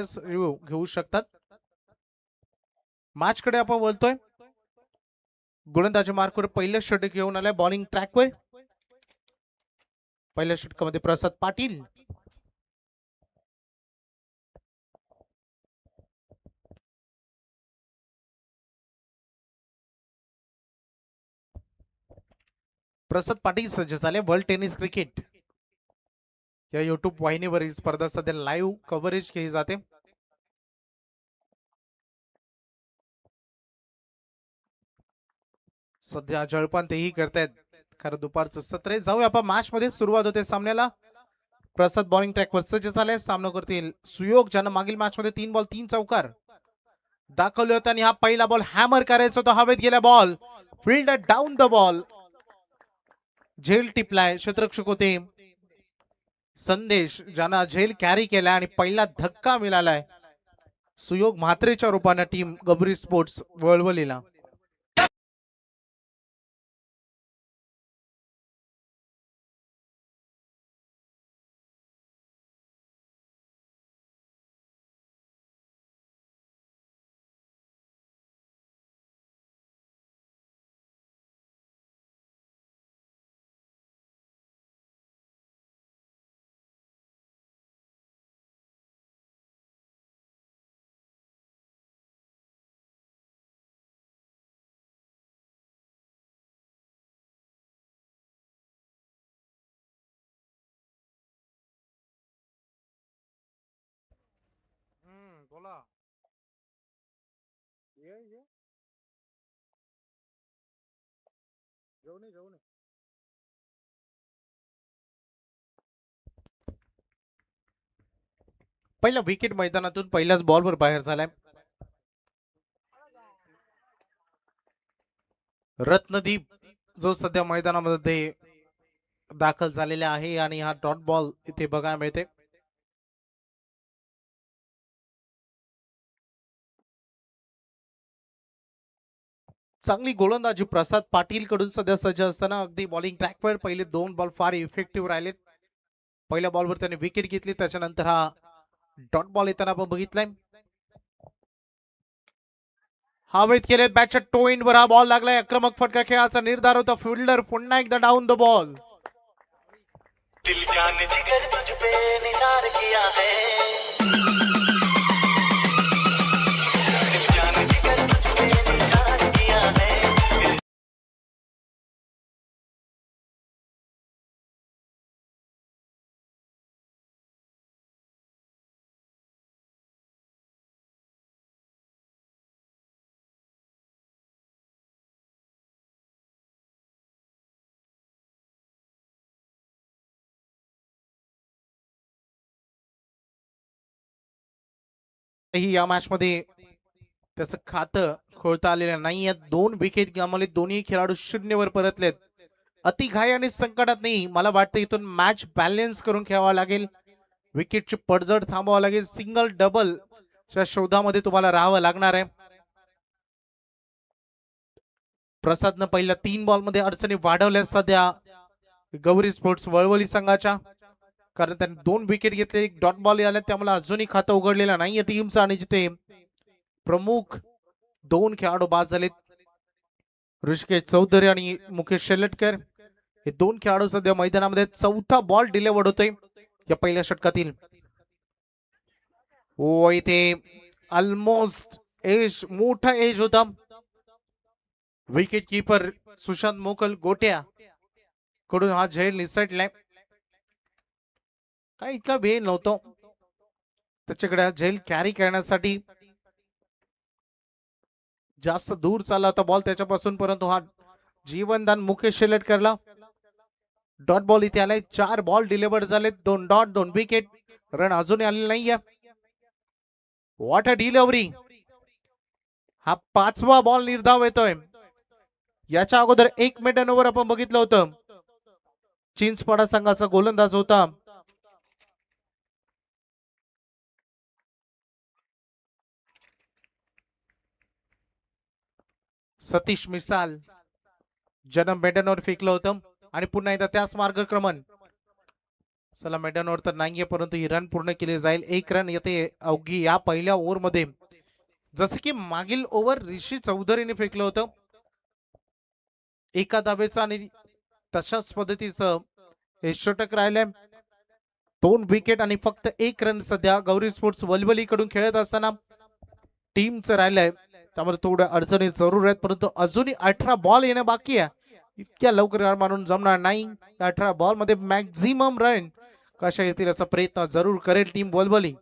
Review घेऊ शकतात. Match कडे आपण बोलतोय. गोलंदाजी मार्कवर पहिलं षटक घेऊन आलाय बॉलिंग ट्रॅकवर. पहिल्या षटकामध्ये प्रसाद पाटील. प्रसाद पाटील सज्ज झाले. वर्ल्ड टेनिस क्रिकेट या युट्यूब वाहिनीवर ही स्पर्धा सध्या लाईव्ह कव्हरेज केली जाते. सध्या जळपान तेही करतायत कारण दुपारचं सत्र आहे. जाऊया आपण मॅच मध्ये. सुरुवात होते सामन्याला. प्रसाद बॉलिंग ट्रॅकवर सज्ज झाले. सामना करतील सुयोग, ज्यानं मागील मॅच मध्ये 3 बॉल 3 चौकार दाखवले होते आणि हा पहिला बॉल हॅमर करायचा होता. हवेत गेला ball. Fielder down the ball. झेल टिपलाय. क्षेत्ररक्षक होते संदेश, ज्यांना झेल कॅरी केलाय आणि पहिला धक्का मिळालाय सुयोग म्हात्रेच्या रूपाने टीम गबरी स्पोर्ट्स वळवलीला. बोला. पहिला विकेट मैदानातून पहिल्याच बॉलवर बाहेर झालाय. रत्नदीप जो सध्या मैदानामध्ये दाखल झालेला आहे आणि हा डॉट बॉल इथे बघायला मिळते. चांगली गोलंदाजी प्रसाद पाटील कडून सध्या सज्ज असताना अगदी बॉलिंग ट्रॅकवर पहिले 2 बॉल फार इफेक्टिव्ह राहिलेत. पहिल्या बॉलवर त्याने विकेट घेतली. त्याच्यानंतर हा डॉट बॉल येताना आपण बघितलाय. हवेत केले. बॅटच्या टो एंड वर हा बॉल लागलाय. आक्रमक फटका खेळाचा निर्धार होता. फिल्डर पुन्हा एकदा डाऊन द बॉल. दिल जान जिगर तुझ पे निसार किया है. या मॅच मध्ये त्याचं खातं खोलता आलेलं नाहीये. 2 विकेट गमावले. दोन्ही खेळाडू 0 वर परतलेत. अति घाई आणि संकटात नाही. मला वाटतं इथून मॅच बॅलन्स करून खेळावं लागेल. विकेटची पडझड थांबवावं लागेल. सिंगल डबल च्या शोधामध्ये तुम्हाला राहावं लागणार आहे. प्रसादनं पहिल्या 3 बॉल मध्ये अडचणी वाढवल्या सध्या गौरी स्पोर्ट्स वळवली संघाच्या, कारण त्यांनी 2 विकेट घेतले. 1 डॉट बॉल आले. त्यामुळे अजूनही खातं उघडलेलं नाहीये टीमचं आणि जिथे प्रमुख 2 खेळाडू बाद झालेत. ऋषिकेश चौधरी आणि मुकेश शेलटकर हे 2 खेळाडू सध्या मैदानामध्ये. चौथा बॉल डिलिव्हर्ड होतोय या पहिल्या षटकातील. ओ इथे ऑलमोस्ट एज, मोठा एज होता. विकेट कीपर सुशांत मोकल गोट्या कडून हा झेल निसटलाय. काय इतका वेळ नव्हतं त्याच्याकडे हा झेल कॅरी करण्यासाठी. जास्त दूर चालला होता बॉल त्याच्यापासून, परंतु हा जीवनदान मुकेश शेलटकरला. डॉट बॉल इथे आलाय. 4 बॉल डिलिव्हर्ड झाले. 2 डॉट 2 विकेट. रन अजूनही आलेला नाहीये. What a delivery. हा 5वा बॉल निर्धाव येतोय. याच्या अगोदर 1 मेडन ओव्हर आपण बघितलं होतं. चिंचपाडा संघाचा गोलंदाज होता सतीश मिसाल, ज्यानं मेडनवर फेकलं होतं आणि पुन्हा एकदा त्याच मार्गक्रमण चला मैदानावर तर नाहीये, परंतु ही रन पूर्ण केली जाईल. एक रन येते अवघी या पहिल्या ओव्हरमध्ये. जसं की मागील ओव्हर ऋषी चौधरीने फेकलं होतं एका धावेचा, आणि तशाच पद्धतीचं हे षटक राहिलंय. 2 विकेट आणि फक्त एक रन सध्या गौरी स्पोर्ट्स वलवली कडून खेळत असताना टीमचं राहिलंय. त्यामुळे थोड्या अडचणी जरूर आहेत, परंतु अजूनही 18 बॉल येणं बाकी आहे. इतक्या लवकर हार मानून जमणार नाही. 18 बॉल मध्ये मॅक्झिमम रन कशा येतील याचा प्रयत्न जरूर करेल team Walawali.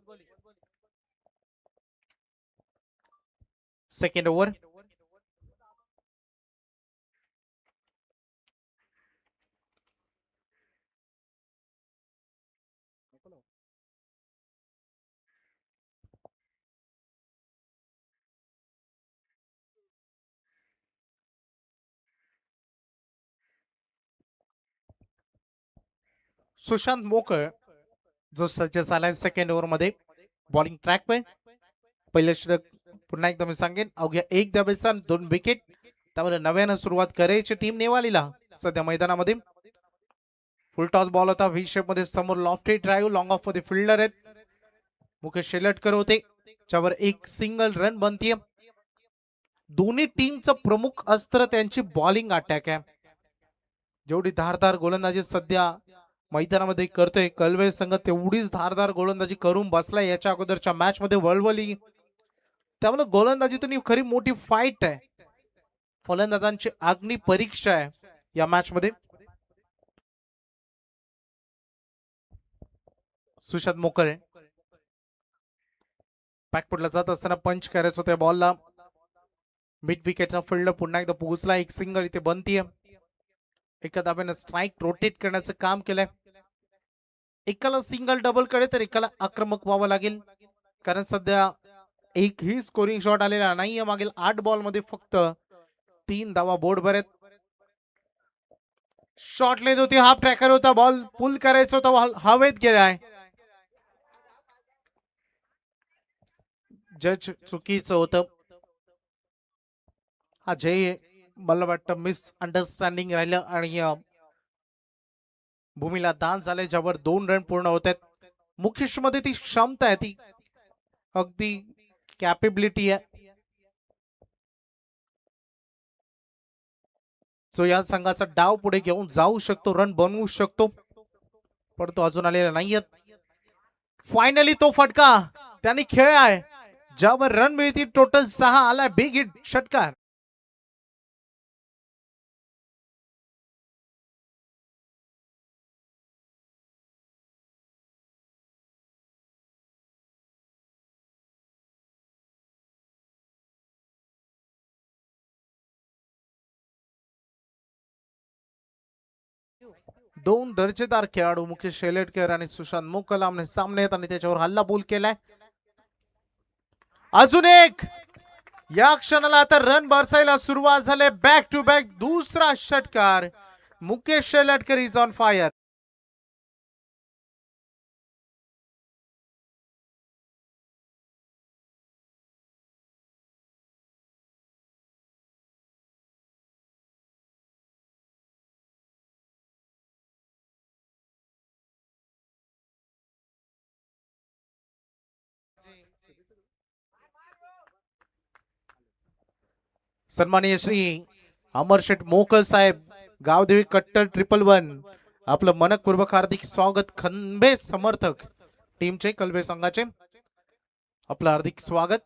Second over. Sushant Mokal जो सज्ज झालाय सेकंड ओव्हर मध्ये बॉलिंग ट्रॅक पे. पहिलं षटक पुन्हा एकदा मी सांगेन, अवघ्या एक धावेचा 2 विकेट. त्यामुळे नव्यानं सुरुवात करायची टीम नेवालीला सध्या मैदानामध्ये. फुल टॉस बॉल होता व्ही शेप मध्ये, समोर लॉफ्टेड ड्राईव्ह, लॉंग ऑफ मध्ये फिल्डर आहेत. मुकेश शेलटकर होते, ज्यावर एक सिंगल रन बनतीये. दोन्ही टीमचं प्रमुख अस्त्र त्यांची बॉलिंग अटॅक आहे. जेवढी धारदार गोलंदाजी सध्या मैदानामध्ये करतोय कलवे संघ, तेवढीच धारदार गोलंदाजी करून बसलाय याच्या अगोदरच्या मॅच मध्ये वळवली. त्यामुळे गोलंदाजीतून ही खरी मोठी फाईट आहे, फलंदाजांची अग्नी परीक्षा आहे या मॅच मध्ये. सुशांत मोकळे बॅकफुटला जात असताना पंच करायचं होत्या बॉलला. मिड विकेटचा फिल्ड पुन्हा एकदा पोहोचला, एक सिंगल इथे बनतीये. एका धाब्यानं स्ट्राईक रोटेट करण्याचं काम केलंय. एकाला सिंगल डबल कडे तर एकाला आक्रमक व्हावं लागेल, कारण सध्या एकही स्कोरिंग शॉट आलेला नाहीये. मागील 8 बॉल मध्ये फक्त 3 धावा बोर्डवर आहेत. शॉट लेत होती, हाफ ट्रॅकर होता, बॉल पुल करायचा होता, बॉल हवेत गेलाय. जज चुकीचं होतं. हा जय मला वाटतं मिस अंडरस्टँडिंग राहिलं आणि भूमीला दान झाले, ज्यावर 2 रन पूर्ण होत आहेत. मुकेश मध्ये ती क्षमता आहे, ती अगदी कॅपेबिलिटी आहे, जो या संघाचा डाव पुढे घेऊन जाऊ शकतो, रन बनवू शकतो, पण तो अजून आलेला नाहीये. फायनली तो फटका त्यांनी खेळलाय, ज्यावर रन मिळतील. टोटल 6 आलाय, बिग हिट षटकार. दोन दर्जेदार खेळाडू मुकेश शेलेटकर आणि सुशांत मोकल आमने सामने आहेत आणि त्याच्यावर हल्ला बोल केलाय. अजून एक, या क्षणाला आता रन बरसायला सुरुवात झाली. बॅक टू बॅक दुसरा षटकार. Mukesh Shelatkar is on fire. सन्माननीय श्री अमरशेठ मोकल साहेब, गावदेवी कट्टर 111, आपलं मनपूर्वक हार्दिक स्वागत. खंबे समर्थक टीमचे कलवे संघाचे आपलं हार्दिक स्वागत.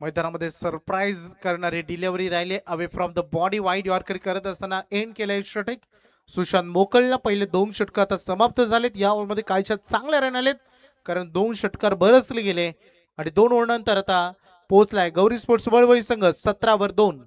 मैदानामध्ये सरप्राईज करणारे डिलिव्हरी राहिले, away from the body wide yorker करत असताना एंड केलंय षटक. सुशांत मोकलला पहिले 2 षटक आता समाप्त झालेत. या ओव्हरमध्ये काहीशा चांगल्या रन आलेत, कारण 2 षटकार बरसले गेले आणि 2 ओव्हर नंतर आता पोहोचलाय गौरी स्पोर्ट्स वळवळी संघ 17-2.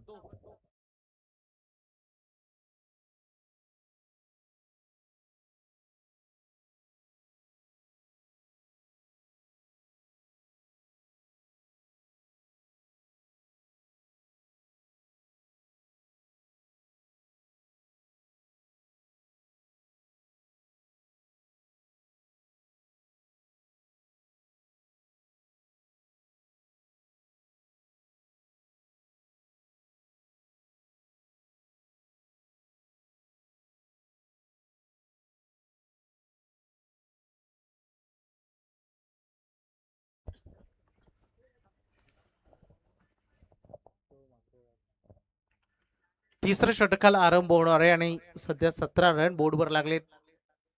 तिसऱ्या षटकाला आरंभ होणार आहे आणि सध्या 17 रन बोर्डवर लागलेत.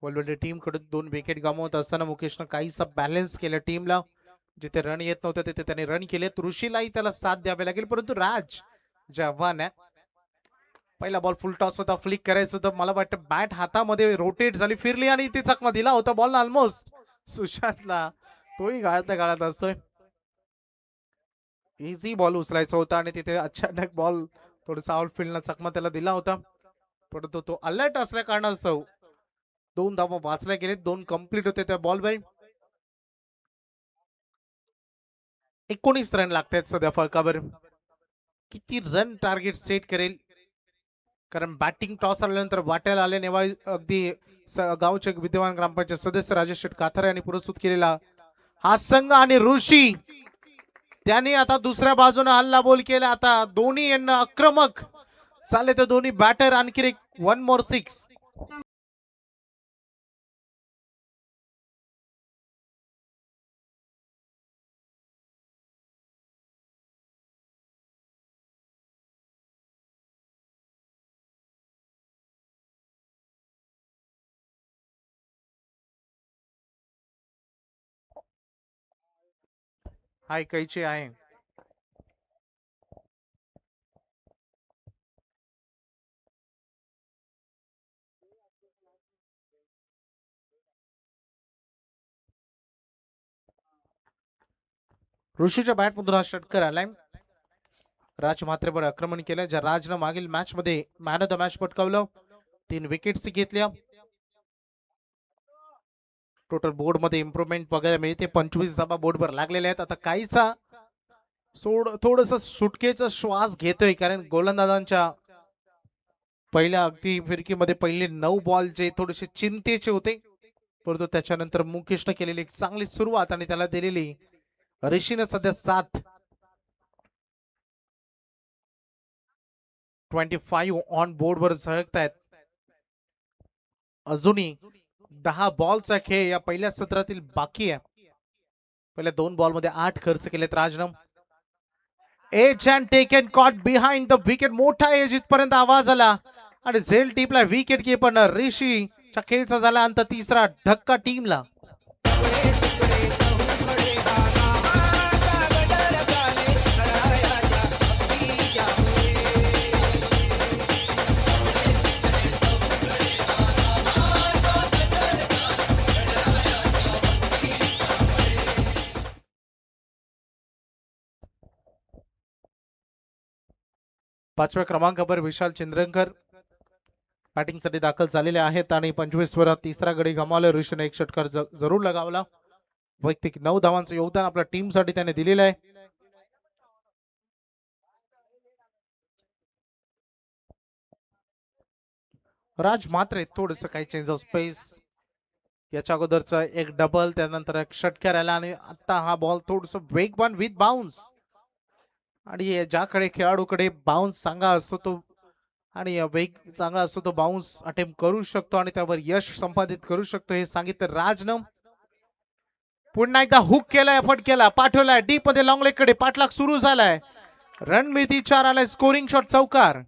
वलवली टीम कडून 2 विकेट गमावत असताना मुकेशनं काहीसा बॅलन्स केलं टीमला. जिथे रन येत नव्हते तिथे त्याने रन केले. ऋषीलाही त्याला साथ द्यावी लागेल, परंतु राज जे आव्हान आहे, पहिला बॉल फुल टॉस होता, फ्लिक करायचं होतं. मला वाटतं बॅट हातामध्ये रोटेट झाली, फिरली आणि ते चकमा दिला होता बॉल ऑलमोस्ट सुशांतला. तोही गाळातल्या गाळात असतोय. इझी बॉल उचलायचा होता आणि तिथे अचानक बॉल थोडासा आउट फील्डला चकमा त्याला दिला होता, परंतु तो अलर्ट असल्या कारणास्तव 2 धावा वाचल्या गेले. 2 कंप्लीट होते त्या बॉलवर. 19 रन लागतात सध्या फलकावर. किती रन टार्गेट सेट करेल, कारण बॅटिंग टॉस आल्यानंतर वाट्याला आले नेवाळ अगदी गावचे विद्यमान ग्रामपंचायत सदस्य राजेश शेट काथारे यांनी पुरस्कृत केलेला हा संघ आणि ऋषी त्यांनी आता दुसऱ्या बाजूने हल्ला बोल केला. आता दोन्ही यांना आक्रमक चालले तर दोन्ही बॅटर आणखी एक 1 more 6. ऐकायची आहे. ऋषीच्या बॅट मधून हा षटकार आलाय. राज मात्रेवर आक्रमण केलं, ज्या राजनं मागील मॅच मध्ये मॅन ऑफ द मॅच पटकावलं. 3 विकेट्स घेतल्या. टोटल बोर्ड मध्ये इम्प्रुव्हमेंट बघायला मिळते. 25 धावा बोर्डवर लागलेल्या आहेत. आता काहीसा थोडस सुटकेचा श्वास घेतोय, कारण गोलंदाजांच्या पहिल्या अगदी फिरकीमध्ये पहिले 9 बॉल जे थोडेसे चिंतेचे होते, परंतु त्याच्यानंतर मुकेशने केलेली एक चांगली सुरुवात आणि त्याला दिलेली ऋषीने सध्या 7. 25 ऑन बोर्डवर झळकतायत. अजूनही 10 बॉलचा खेळ या पहिल्या सत्रातील बाकी आहे. पहिल्या 2 बॉल मध्ये 8 खर्च केलेत राजनं. Edge and taken caught behind the wicket. मोठा एज इथपर्यंत आवाज आला आणि झेल टीपला विकेट कीपर ऋषीच्या खेळचा झाला अंत. तिसरा धक्का टीमला. पाचव्या क्रमांकावर विशाल चंद्रकर बॅटिंगसाठी दाखल झालेले आहेत आणि 25 वर तिसरा गडी गमावला. ऋषीने एक षटकार जरूर लगावला. वैयक्तिक 9 धावांचं योगदान आपल्या टीमसाठी त्याने दिलेलं आहे. राज मात्र थोडस काही चेंज ऑफ स्पेस. याच्या अगोदरचा एक डबल, त्यानंतर एक षटकार आला आणि आता हा बॉल थोडस वेगवान विथ बाउन्स. आणि ज्याकडे खेळाडूकडे बाउन्स चांगला असतो तो आणि वेग चांगला असतो तो बाउन्स अटेम्प्ट करू शकतो आणि त्यावर यश संपादित करू शकतो, हे सांगितलं राजनं. पुन्हा एकदा हुक केलाय, एफर्ट केला, पाठवलाय डीप मध्ये लॉंग लेग कडे. पाठलाग सुरू झालाय. रणमिती 4 आलाय. स्कोरिंग शॉट चौकार.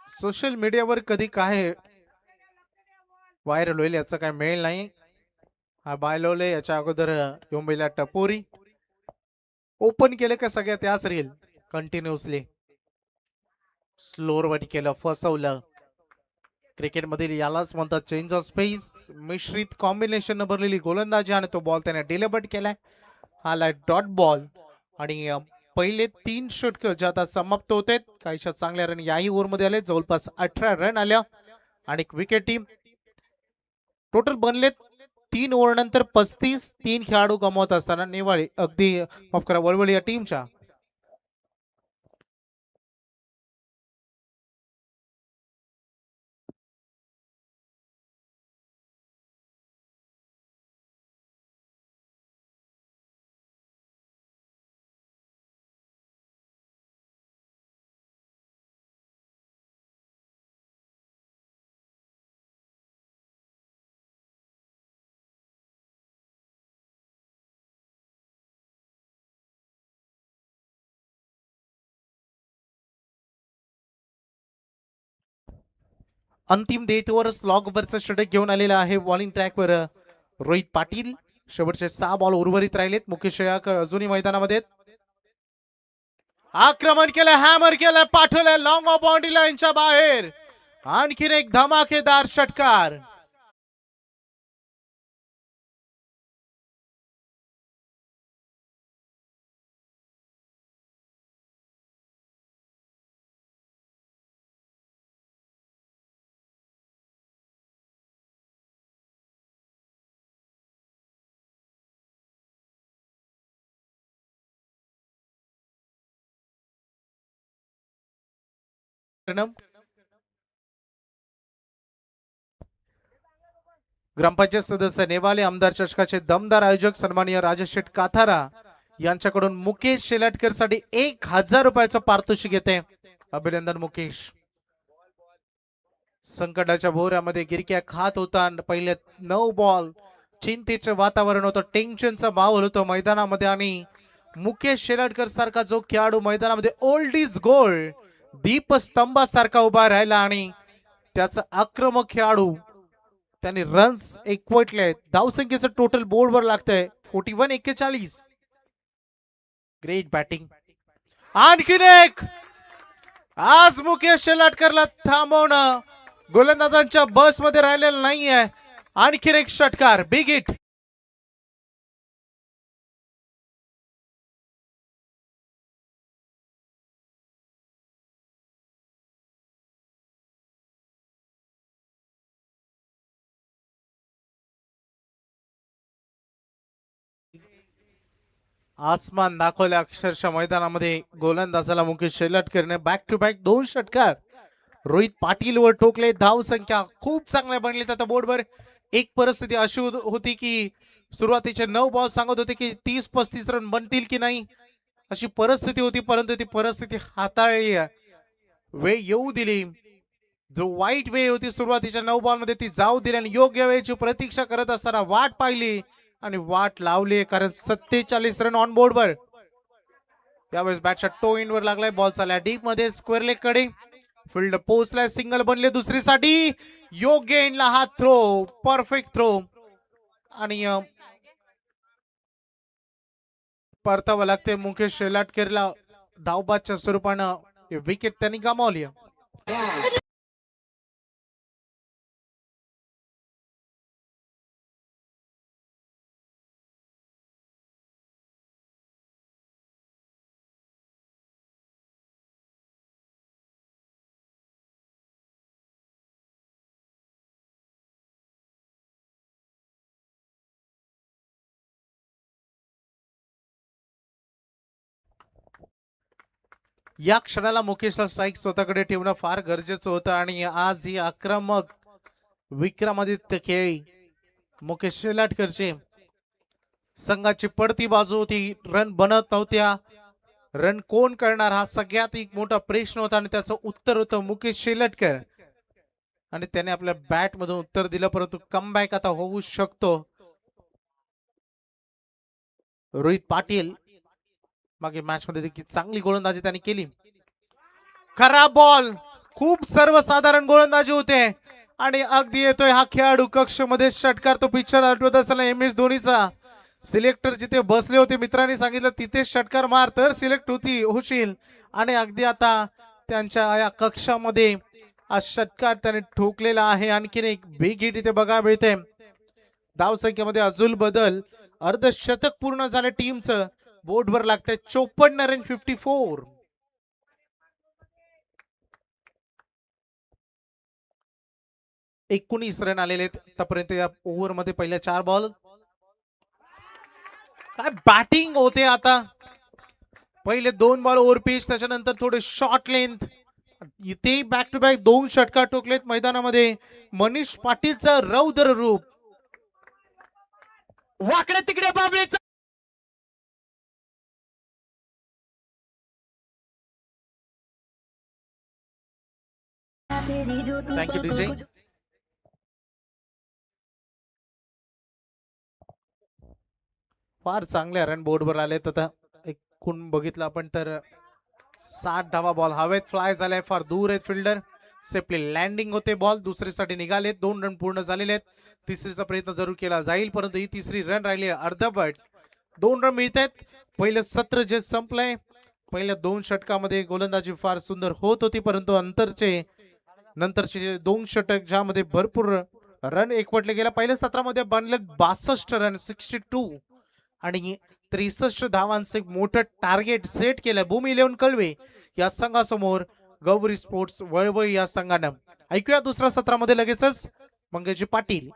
सोशल मीडियावर कधी काय व्हायरल होईल याचा काय मेल नाही. हा बायलोले याच्या अगोदर मुंबईला टपोरी ओपन केले का सगळ्या त्याच रील कंटिन्युअसली स्लोअर वर केलं, फसवलं. क्रिकेटमधील यालाच म्हणतात चेंज ऑफ स्पेस. मिश्रित कॉम्बिनेशन भरलेली गोलंदाजी आणि तो बॉल त्याने डिलिव्हर्ड केलाय. आलाय डॉट बॉल आणि पहिले 3 षटक जे आता समाप्त होते. काहीशा चांगल्या रन याही ओव्हरमध्ये आले. जवळपास 18 रन आल्या आणि विकेट टीम टोटल बनले 3 ओव्हर नंतर 35. 3 खेळाडू गमावत असताना नेवाळी अगदी माफ करा वळवळ या टीमच्या अंतिम देतवर स्लॉग वरचं षटक घेऊन आलेलं आहे. बॉलिंग ट्रॅकवर रोहित पाटील. शेवटचे 6 बॉल उर्वरित राहिलेत. मुकेश शेळक अजूनही मैदानामध्ये. आक्रमण केलं, हॅमर केलं, पाठवलं लॉंग ऑफ बाउंड्री लाईनच्या बाहेर. आणखीन एक धमाकेदार षटकार. ग्रामपंचायत सदस्य नेवाले, आमदार चषकाचे दमदार आयोजक सन्माननीय राजशेठ काथारा यांच्याकडून मुकेश शेलाटकर साठी 1000 रुपयाचं पारितोषिक येते. अभिनंदन मुकेश. संकटाच्या भोवऱ्यामध्ये गिरक्या खात होता. पहिले 9 बॉल चिंतेचं वातावरण होतं, टेन्शनचा माहोल होतो मैदानामध्ये आणि मुकेश शेलाटकर सारखा जो खेळाडू मैदानामध्ये ओल्ड इज गोल्ड दीपस्तंभासारखा उभा राहिला आणि त्याचा आक्रमक खेळाडू त्यांनी रन्स एकवटले. धावसंख्येचं टोटल बोर्डवर लागतंय 41-41. Great batting. आणखीन एक. आज मुकेश शेलाटकरला थांबवणं गोलंदाजांच्या बस मध्ये राहिलेलं नाहीये. आणखीन एक षटकार. Big hit. आसमान दाखवले अक्षरशः मैदानामध्ये गोलंदाजाला मुकेश शेलाटकरने बॅक टू बॅक 2 षटकार रोहित पाटील वर ठोकले. धाव संख्या खूप चांगल्या बनली. आता बोर्डवर एक परिस्थिती अशी होती की सुरुवातीचे 9 बॉल सांगत होते की 30-35 रन बनतील की नाही अशी परिस्थिती होती, परंतु ती परिस्थिती हाताळली. वेळ येऊ दिली. जो वाईट वेळ होती सुरुवातीच्या 9 बॉल मध्ये ती जाऊ दिली आणि योग्य वेळेची प्रतीक्षा करत असताना वाट पाहिली आणि वाट लावली. कारण 47 रन ऑन बोर्ड वर. त्यावेळेस बॅटच्या टो इन वर लागलाय. बॉल चालला डीप मध्ये स्क्वेअर लेग कडे. फील्ड पोहोचलाय. सिंगल बनले दुसरीसाठी. योग्य एंडला हा थ्रो. परफेक्ट थ्रो आणि परतावं लागते मुकेश शेलाटकरला. धावबादच्या स्वरूपानं विकेट त्यांनी गमावली. या क्षणाला मुकेशला स्ट्राईक स्वतःकडे ठेवणं फार गरजेचं होतं आणि आज ही आक्रमक विक्रमादित्य खेळी मुकेश शेलाटकरचे संघाची पडती बाजू होती. रन बनत नव्हत्या. रन कोण करणार हा सगळ्यात एक मोठा प्रश्न होता आणि त्याचं उत्तर होतं मुकेश शेलाटकर आणि त्याने आपल्या बॅट मधून उत्तर दिलं. परंतु कमबॅक आता होऊ शकतो. रोहित पाटील मागे मॅच मध्ये देखील चांगली गोलंदाजी त्यांनी केली. खराब बॉल. खूप सर्वसाधारण गोलंदाजी होते आणि अगदी येतोय हा खेळाडू कक्ष मध्ये षटकार. तो पिक्चर आठवत असताना MS धोनीचा. सिलेक्टर जिथे बसले होते मित्रांनी सांगितलं तिथे षटकार मार तर सिलेक्ट होशील आणि अगदी आता त्यांच्या या कक्षामध्ये आज षटकार त्याने ठोकलेला आहे. आणखीन एक बिग हिट इथे बघा मिळते. धाव संख्येमध्ये अजून बदल. अर्धशतक पूर्ण झालं टीमचं. बोर्डवर लागतंय 54 रन 54. 19 रन आलेले आहेत आतापर्यंत या ओव्हर मध्ये. पहिल्या 4 बॉल काय बॅटिंग होते आता. पहिले 2 बॉल ओव्हर पिच, त्याच्यानंतर थोडे शॉर्ट लेंथ. इथे बॅक टू बॅक 2 षटकार ठोकलेत मैदानामध्ये. मनीष पाटीलचं रौद्र रूप. वाकडे तिकडे बाबळेचा थँक्यू डीजे. फार चांगले रन बोर्डवर आलेत. आता एकूण बघितलं आपण तर 60 धावा बॉल हवेत फ्लाय झालाय. फार दूर आहेत फिल्डर. सेफली लँडिंग होते बॉल. दुसरीसाठी निघालेत. 2 रन पूर्ण झालेले आहेत. तिसरीचा प्रयत्न जरूर केला जाईल, परंतु ही तिसरी रन राहिली आहे. अर्धवट 2 रन मिळत आहेत. पहिलं सत्र जे संपलंय, पहिल्या 2 षटकामध्ये गोलंदाजी फार सुंदर होत होती, परंतु नंतरचे 2 षटक ज्यामध्ये भरपूर रन एकवटले गेला. पहिल्या सत्रामध्ये बनले 62 रन 62 आणि 63 धावांचे मोठं टार्गेट सेट केलं भूमी 11 कळवे या संघासमोर गौरी स्पोर्ट्स वळवळ या संघानं. ऐकूया दुसऱ्या सत्रामध्ये लगेचच मंगेशजी पाटील.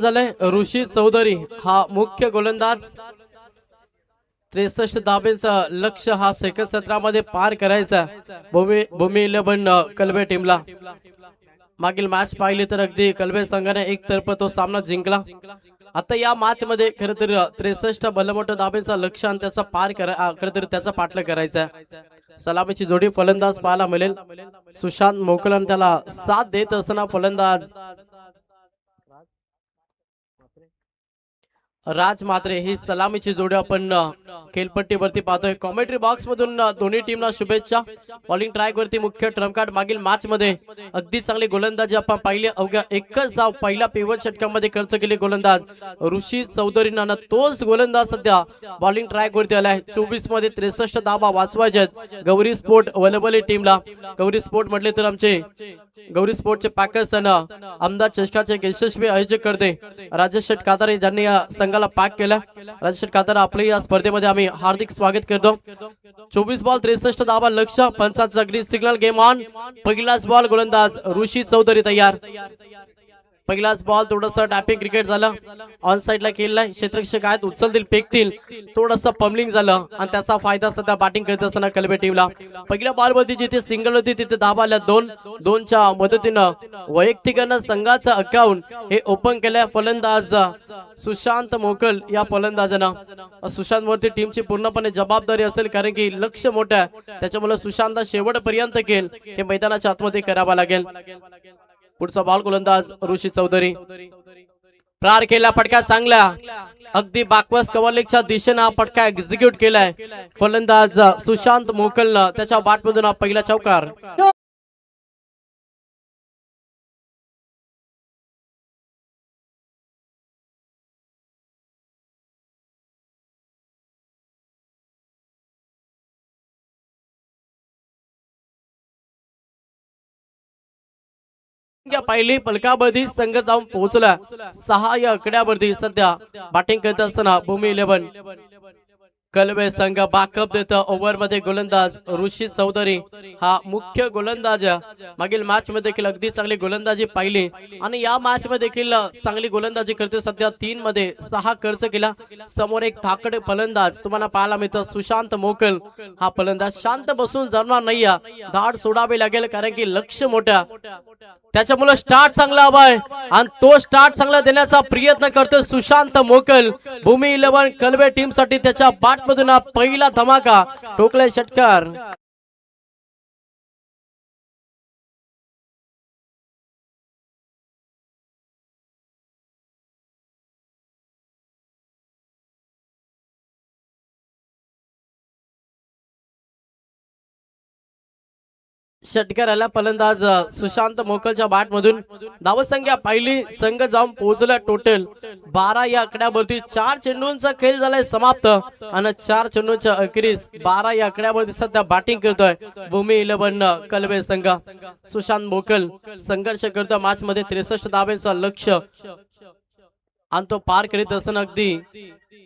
झालंय ऋषी चौधरी हा मुख्य गोलंदाज 63 धाब्यांचं लक्ष्य हा सेकंड सत्रामध्ये पार करायचा भूमी 11 कलबे टीमला। मागील मॅच पाहिली तर अगदी कलबे संघाने एकतर्फे तो सामना जिंकला। आता या मॅच मध्ये खरं तर 63 भलमोठं धाब्यांचा लक्ष्य आणि त्याचा पार खरं तर त्याचा पाठलाग करायचा। सलामीची जोडी फलंदाज पाहायला मिळेल सुशांत मोकलन त्याला साथ देत असताना फलंदाज राज मात्रे ही सलामीची जोडी आपण खेळपट्टीवरती पाहतोय। कॉमेंट्री बॉक्स मधून दोन्ही टीमला शुभेच्छा। बॉलिंग ट्रॅक वरती मुख्य ट्रम्प कार्ड मागील मॅच मध्ये अगदी चांगली गोलंदाजी आपण पाहिली। अवघ्या एकच धाव पहिल्या पिवट षटकामध्ये खर्च केले गोलंदाज ऋषी चौधरी नाना तोच गोलंदाज सध्या बॉलिंग ट्रॅक वरती आलाय। 24 मध्ये 63 धावा वाचवायच्यात गौरी स्पोर्ट वलबली टीमला। गौरी स्पोर्ट म्हटले तर आमचे गौरी स्पोर्टचे पॅकर्स अहमदाबाद चषकाचे यशस्वी आयोजक करते राजेश शेट कातारे ज्यांनी या संघाला पॅक केला। राजेश शेट कातारे आपले या स्पर्धेमध्ये आम्ही हार्दिक स्वागत करतो। 24 बॉल 63 धावा लक्ष्य पंचाचा ग्रीन सिग्नल गेम ऑन। पहिलाच बॉल गोलंदाज ऋषी चौधरी तयार। पहिलाच बॉल थोडंसं टॅपिंग क्रिकेट झालं ऑन साइडला खेळलाय क्षेत्ररक्षक आहेत उचलतील फेकतील थोडंसं पम्बलिंग झालं आणि त्याचा फायदा सध्या बॅटिंग करत असताना कलबे टीमला। पहिल्या बॉल वरती जिथे सिंगल होती तिथे धावा आल्या 2-2च्या मदतीनं वैयक्तिकानं संघाचं अकाउंट हे ओपन केलंय फलंदाज सुशांत मोकल या फलंदाजानं। सुशांत वरती टीमची पूर्णपणे जबाबदारी असेल कारण की लक्ष मोठं आहे त्याच्यामुळे सुशांत शेवटपर्यंत खेळ हे मैदानाच्या आतमध्ये करावा लागेल। पुढचा बॉल गोलंदाज ऋषी चौधरी प्रार केला फटका चांगला अगदी बाकवास कव्हरलेगच्या दिशेने हा फटका एक्झिक्यूट केलाय फलंदाज सुशांत मोकलनं त्याच्या बॅटमधून हा पहिला चौकार। पहिली फलकावरती संघ जाऊन पोहोचला 6 या आकड्यावरती सध्या बॅटिंग करत असताना भूमी 11 कलबे संघ बॅकअप देत ओव्हर मध्ये गोलंदाज ऋषी चौधरी हा मुख्य गोलंदाज। मागील मॅच मध्ये देखील अगदी चांगली गोलंदाजी पाहिली आणि या मॅच मध्ये देखील चांगली गोलंदाजी करते। सध्या 3 मध्ये 6 खर्च केला। समोर एक धाकड फलंदाज तुम्हाला पाहायला मिळतं सुशांत मोकल हा फलंदाज शांत बसून जमणार नाही धाड सोडावे लागेल कारण की लक्ष मोठा त्याच्यामुळे स्टार्ट चांगला हवाय आणि तो स्टार्ट चांगला देण्याचा प्रयत्न करतो सुशांत मोकल। भूमी 11 कलबे टीम साठी त्याच्या बॅट मधून पहिला धमाका ठोकलाय षटकार। षटकाराला फलंदाज सुशांत मोकलच्या बॅट मधून धावसंख्या पहिली संघ जाऊन पोहोचला टोटल 12 या आकड्यावरती 4 चेंडूंचा खेळ झालाय समाप्त आणि 4 चेंडूंच्या अखेरीस 12 या आकड्यावरती सध्या बॅटिंग करतोय भूमी 11 कलबे संघ। सुशांत मोकल संघर्ष करतोय मॅच मध्ये 63 धाब्यांचा लक्ष्य आणि तो पार करीत असताना अगदी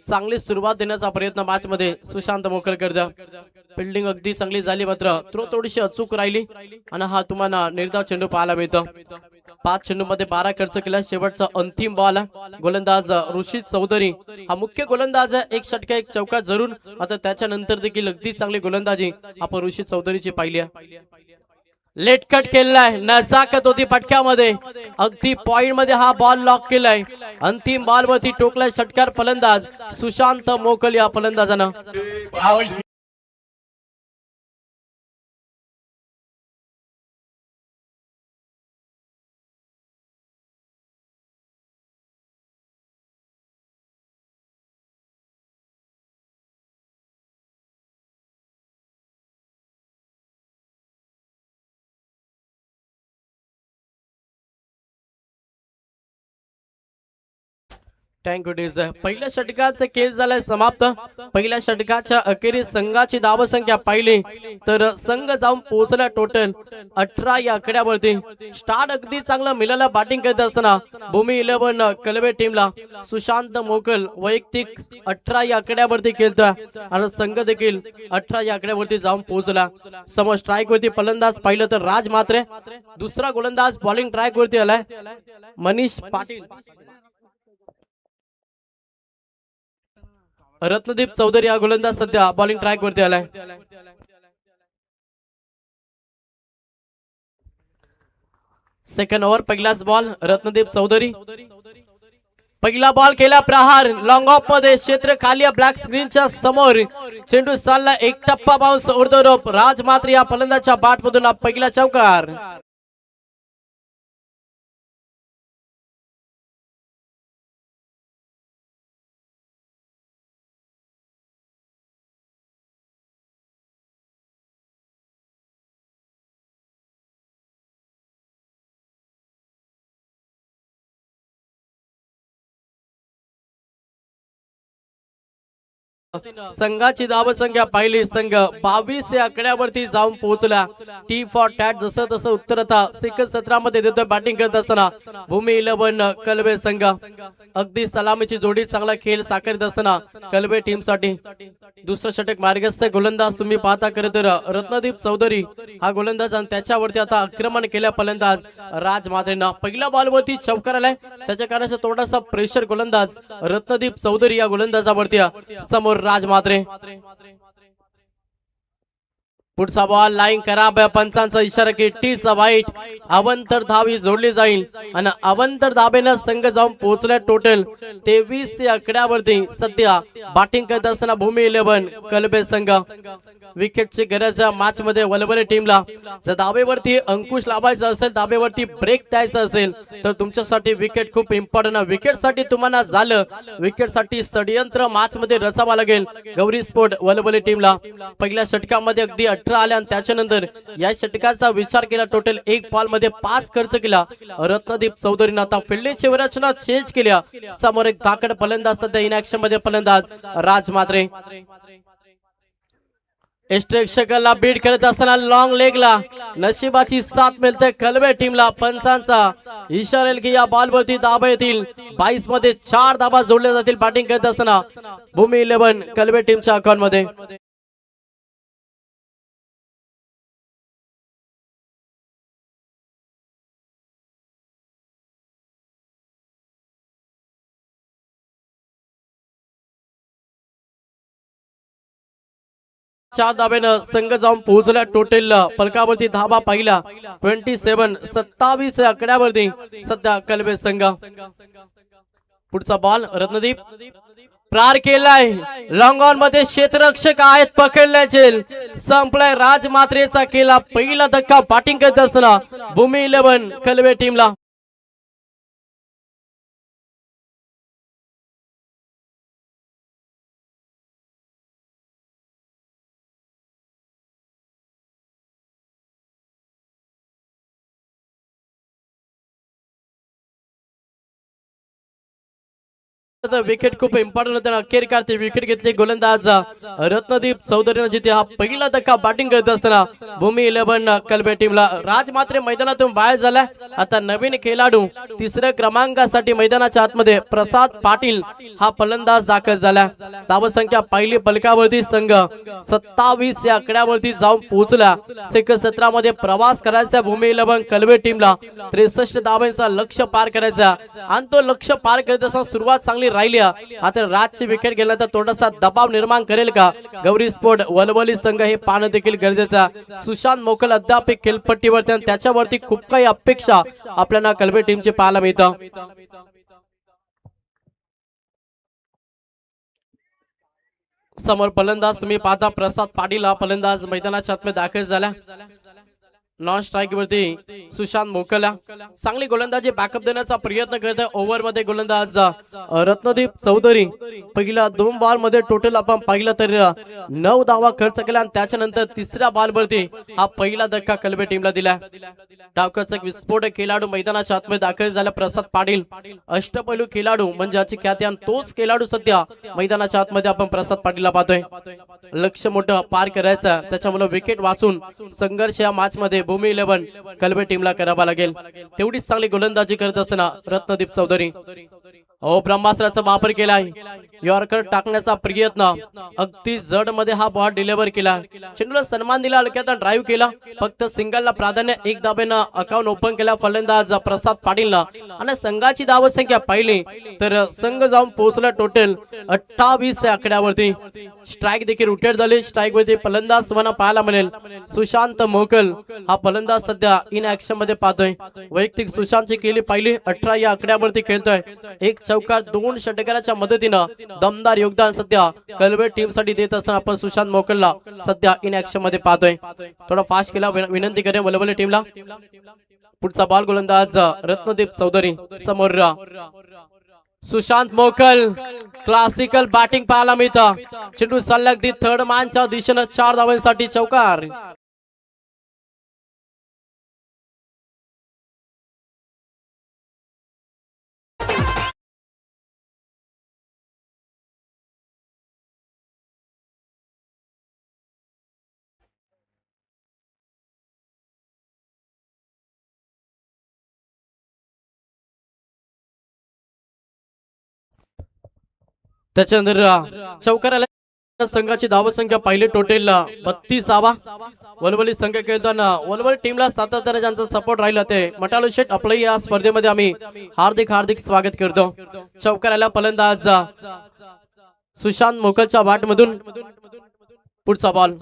चांगली सुरुवात देण्याचा प्रयत्न मॅच मध्ये सुशांत मोकल करतो। फिल्डिंग अगदी चांगली झाली मात्र थोडीशी अचूक राहिली आणि हा तुम्हाला निर्धाव चेंडू पाहायला मिळतो। 5 चेंडू मध्ये 12 खर्च केला शेवटचा अंतिम बॉल गोलंदाज ऋषी चौधरी हा मुख्य गोलंदाज एक षटका एक चौका जरूर आता त्याच्यानंतर देखील अगदी चांगली गोलंदाजी आपण ऋषी चौधरीची पाहिली आहे। लेट कट केलाय नजाकत होती फटक्यामध्ये अगदी पॉइंट मध्ये हा बॉल लॉक केलाय अंतिम बॉल वरती टोकलाय षटकार फलंदाज सुशांत मोकल या फलंदाजानं। Thank you DS. पहिल्या षटकाचा खेळ झालाय समाप्त। पहिल्या षटकाच्या अखेरीस संघाची धावसंख्या पाहिली तर संघ जाऊन पोहोचला टोटल 18 या आकड्यावरती। स्टार्ट अगदी चांगला मिळाला बॅटिंग करत असताना भूमी 11 कलबे टीमला सुशांत मोकल वैयक्तिक 18 या आकड्यावरती खेळतोय आणि संघ देखील 18 या आकड्यावरती जाऊन पोहोचला। समोर स्ट्राइक वरती फलंदाज पाहिलं तर राज मात्रे दुसरा गोलंदाज बॉलिंग ट्रॅक वरती आलाय मनीष पाटील रत्नदीप चौधरी हा गोलंदाज सध्या बॉलिंग ट्रॅक वरती आलाय. सेकंड ओव्हर पहिलाच बॉल रत्नदीप चौधरी. पहिला बॉल केला प्रहार लॉंग ऑफ मध्ये क्षेत्र खाली ब्लॅक स्क्रीनच्या समोर. चेंडू चालला एक टप्पा बाउन्स उर्दोरोप. राज मात्र या फलंदाच्या बॅट मधून पहिला चौकार. संघाची धावसंख्या पाहिली. संघ 22 या आकड्यावरती जाऊन पोहोचला. टी फॉर टॅट जसं तसं उत्तर आता सेकंड सत्रामध्ये देतोय बॅटिंग करत असताना भूमी 11 कलबे संघ. अगदी सलामीची जोडी चांगला खेळ साकारत असताना कलबे टीम साठी दुसरं षटक मार्गस्थ गोलंदाज तुम्ही पाहता. खरं तर रत्नदीप चौधरी हा गोलंदाज आणि त्याच्यावरती आता आक्रमण केल्या फलंदाज राज मात्रेंना. पहिल्या बॉलवरती चौकार आलाय त्याच्या कारणाचा थोडासा प्रेशर गोलंदाज रत्नदीप चौधरी या गोलंदाजावरती. समोर राज मात्रे. पुढचा बॉल लाईन खराब आहे. पंचांचा इशारा की टीचा वाईट. अवंतर धावी जोडली जाईल आणि अवंतर धाबेनं संघ जाऊन पोहोचला. टोटल 23 या आकड्यावरती सध्या बॅटिंग करत असताना भूमी 11 कलबे संघ. विकेटची गरज मॅच मध्ये वलवले टीमला. जर धाबेवरती अंकुश लावायचा असेल, धाबेवरती ब्रेक द्यायचा असेल तर तुमच्यासाठी विकेट खूप इम्पॉर्टंट आहे. विकेट साठी तुम्हाला झालं, विकेट साठी षडयंत्र मॅच मध्ये रचावा लागेल गौरी स्पोर्ट वलवले टीमला. पहिल्या षटकामध्ये अगदी 18 आल्या आणि त्याच्यानंतर या षटकाचा विचार केला. टोटल एक बॉल मध्ये 5 खर्च केला रत्नदीप चौधरीनं. आता फिल्डिंगची रचना चेंज केल्या. समोर एक धाकड फलंदाज सध्या इन ऍक्शन मध्ये फलंदाज राज मात्रे. एस्ट्रेक्षकाला बीट करत असताना लॉंग लेगला नशिबाची साथ मिळते कलबे टीमला. पंचांचा इशारा की या बॉलवरती धाबा येतील. 22 मध्ये 4 धाबा जोडल्या जातील बॅटिंग करत असताना भूमी 11 कलबे टीमच्या अकाउंट मध्ये. चार धाब्यानं संघ जाऊन पोहोचला. टोटल फलकावरती धाबा पाहिला 27 आकड्यावरती सध्या कलबे संघ. पुढचा बॉल रत्नदीप प्रार केलाय. लॉंग ऑन मध्ये क्षेत्ररक्षक आहेत पकडल्याचे. संपलाय. राज मात्रेचा केला पहिला धक्का बॅटिंग करत असताना भूमी 11 कलबे टीमला. विकेट खूप इम्पॉर्टंट होते. अखेर ती विकेट घेतली गोलंदाज रत्नदीप चौधरीनं जिथे हा पहिला धक्का बॅटिंग करत असताना भूमी 11 कलबे टीमला. राज मात्र मैदानातून बाहेर झाला. आता नवीन खेळाडू तिसऱ्या क्रमांकासाठी मैदानाच्या आतमध्ये प्रसाद पाटील हा फलंदाज दाखल झाला. धावसंख्या पहिली फलकावरती संघ 27 या आकड्यावरती जाऊन पोहोचला. सेकंड सत्रामध्ये प्रवास करायचा भूमी 11 कलबे टीमला. 63 धावांचा लक्ष्य पार करायचा आणि तो लक्ष्य पार करत असताना सुरुवात चांगली राहिल्या. आता राजची विकेट गेल्यानंतर थोडासा दबाव निर्माण करेल का गौरी स्पोर्ट वलवली संघ हे पाहणं देखील गरजेचं. सुशांत मोकल अद्याप खेळपट्टीवरती आणि त्याच्यावरती खूप काही अपेक्षा आपल्याला कलबे टीमची पाहायला मिळतं. समोर फलंदाज तुम्ही पाहता प्रसाद पाटील हा फलंदाज मैदानाच्या आतमध्ये दाखल झाला. नॉन स्ट्राईक वरती सुशांत मोकला चांगली गोलंदाजी बॅकअप देण्याचा प्रयत्न करत आहे. ओव्हर मध्ये गोलंदाज रत्नदीप चौधरी पहिल्या 2 बॉल मध्ये टोटल आपण पाहिलं तर 9 धावा खर्च केला आणि त्याच्यानंतर तिसऱ्या बॉल वरती हा पहिला धक्का कलबे टीमला दिला. डावखर्च विस्फोटक खेळाडू मैदानाच्या आतमध्ये दाखल झाला प्रसाद पाटील. अष्टपैलू खेळाडू म्हणजे याची ख्याती आणि तोच खेळाडू सध्या मैदानाच्या आतमध्ये आपण प्रसाद पाटीलला पाहतोय. लक्ष मोठं पार करायचं त्याच्यामुळे विकेट वाचून संघर्ष या मॅच मध्ये भूमी 11 कलबे टीमला करावा लागेल. तेवढीच चांगली गोलंदाजी करत असताना रत्नदीप चौधरी ब्रह्मास्त्राचा वापर केलाय. यॉर्कर टाकण्याचा प्रयत्न अगदी जड मध्ये हा बॉल डिलिव्हर केला. चेंडूला सन्मान दिला, हलक्यात ड्राईव्ह केला. फक्त सिंगलला प्राधान्य, एक धाबेनं अकाउंट ओपन केला फलंदाज प्रसाद पाटीलला आणि संघाची धाव संख्या पाहिली तर संघ जाऊन पोहोचला टोटल 28 या आकड्यावरती. स्ट्राईक देखील रोटेट झाली. स्ट्राईक वरती फलंदाज तुम्हाला पाहायला मिळेल सुशांत मोकल हा फलंदाज सध्या इन ऍक्शन मध्ये पाहतोय. वैयक्तिक सुशांतची केली पाहिली 18 या आकड्यावरती खेळतोय. एक चौकार 2 षटकाराच्या मदतीनं दमदार योगदान सध्या कलवे टीम साठी देत असताना आपण सुशांत मोकलला सध्या इन ऍक्शन मध्ये पाहतोय. थोडा फास्ट केला, विनंती करेन वलवले टीमला. पुढचा बॉल गोलंदाज रत्नदीप चौधरी समोर. सुशांत मोकल क्लासिकल बॅटिंग पाहायला मिळतं. चेंडू सलग दी थर्ड मॅनच्या दिशेनं 4 धावांसाठी चौकार. त्याच्यानंतर चौकाराला संघाची धावसंख्या पहिली टोटल 32 धावा. वलवली संघ खेळताना वलवली टीमला सातत्याने ज्यांचा सपोर्ट राहिला ते मटालू शेट आपलं या स्पर्धेमध्ये आम्ही हार्दिक स्वागत करतो. चौकाराला फलंदाज सुशांत मोकलच्या बॅट मधून पुढचा बॉल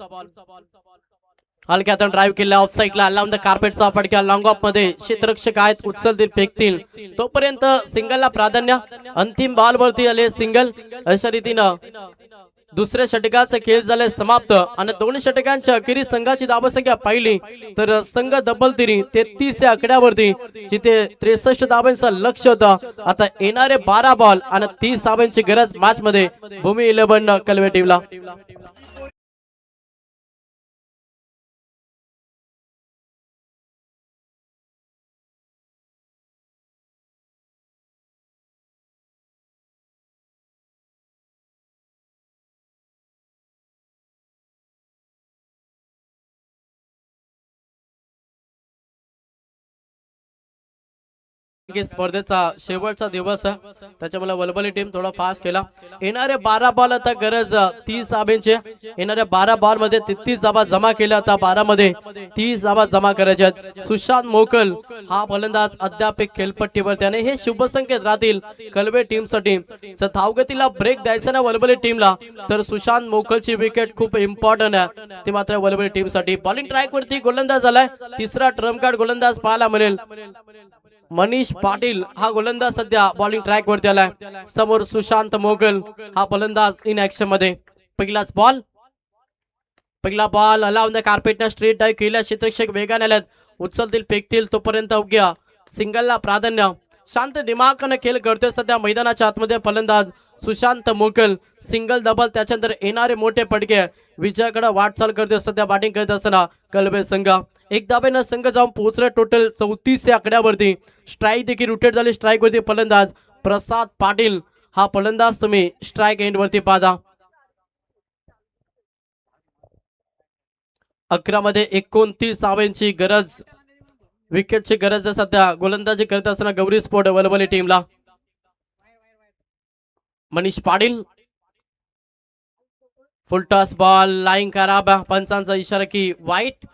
हलक्यातून ड्राईव्ह केला. ऑफ साईडला लावून द कार्पेटचा फटका. लॉंग ऑफ मध्ये क्षेत्ररक्षक आहेत, उचलतील फेकतील तोपर्यंत सिंगलला प्राधान्य. अंतिम बॉल वरती आले सिंगल. अशा रीतीनं दुसऱ्या षटकाचा खेळ झाले समाप्त आणि 2 षटकांच्या अखेरीस संघाची धावसंख्या पाहिली तर संघ डबल तिरी 33 या आकड्यावरती, जिथे 63 धावांचं लक्ष होतं. आता येणारे 12 बॉल आणि 30 धावांची गरज मॅच मध्ये भूमी 11 कलवे टीमला. स्पर्धेचा शेवटचा दिवस आहे, त्याच्यामुळे वलवली टीम थोडा फास्ट केला. येणारे 12 बॉल आता गरज 30 धावांची. येणाऱ्या 12 बॉल मध्ये 33 धावा जमा केल्या. आता 12 मध्ये 30 धावा जमा करायच्या. सुशांत मोकल हा फलंदाज अद्याप खेळपट्टीवर, त्याने हे शुभ संकेत राहतील कलवे टीम साठी. धावगतीला ब्रेक द्यायचा ना वलवली टीमला तर सुशांत मोकलची विकेट खूप इम्पॉर्टंट आहे, ते मात्र वलवली टीम साठी. बॉलिंग ट्रॅक वरती गोलंदाज झालाय. तिसरा ट्रम्प कार्ड गोलंदाज पाहायला मिळेल. मनीष पाटील हा गोलंदाज सध्या बॉलिंग ट्रॅक वरती आलाय. समोर सुशांत मोगल हा फलंदाज इन ऍक्शन मध्ये. पहिला बॉल लावून कार्पेटने स्ट्रेट डाय केल्या. क्षेत्ररक्षक वेगाने आल्यात, उचलतील फेकतील तोपर्यंत अवघ्या सिंगलला प्राधान्य. शांत दिमागाने खेळ करतोय सध्या मैदानाच्या आतमध्ये फलंदाज सुशांत मोकल. सिंगल डबल त्याच्यानंतर येणारे मोठे फटके विजयाकडे वाटचाल करतोय सध्या बॅटिंग करत असताना कलबे संघ. एक धाब्यानं संघ जाऊन पोहोचले टोटल 34 या आकड्यावरती. स्ट्राईक देखील रोटेट झाली. स्ट्राईक वरती फलंदाज प्रसाद पाटील हा फलंदाज तुम्ही स्ट्राईक एंड वरती पाहता. 11 मध्ये 29 धावांची गरज, विकेटची गरज आहे सध्या गोलंदाजी करत असताना गौरी स्पोर्ट वलवली टीमला. Manish Patil full toss ball line खराब. पंचांचा इशारा की वाईट.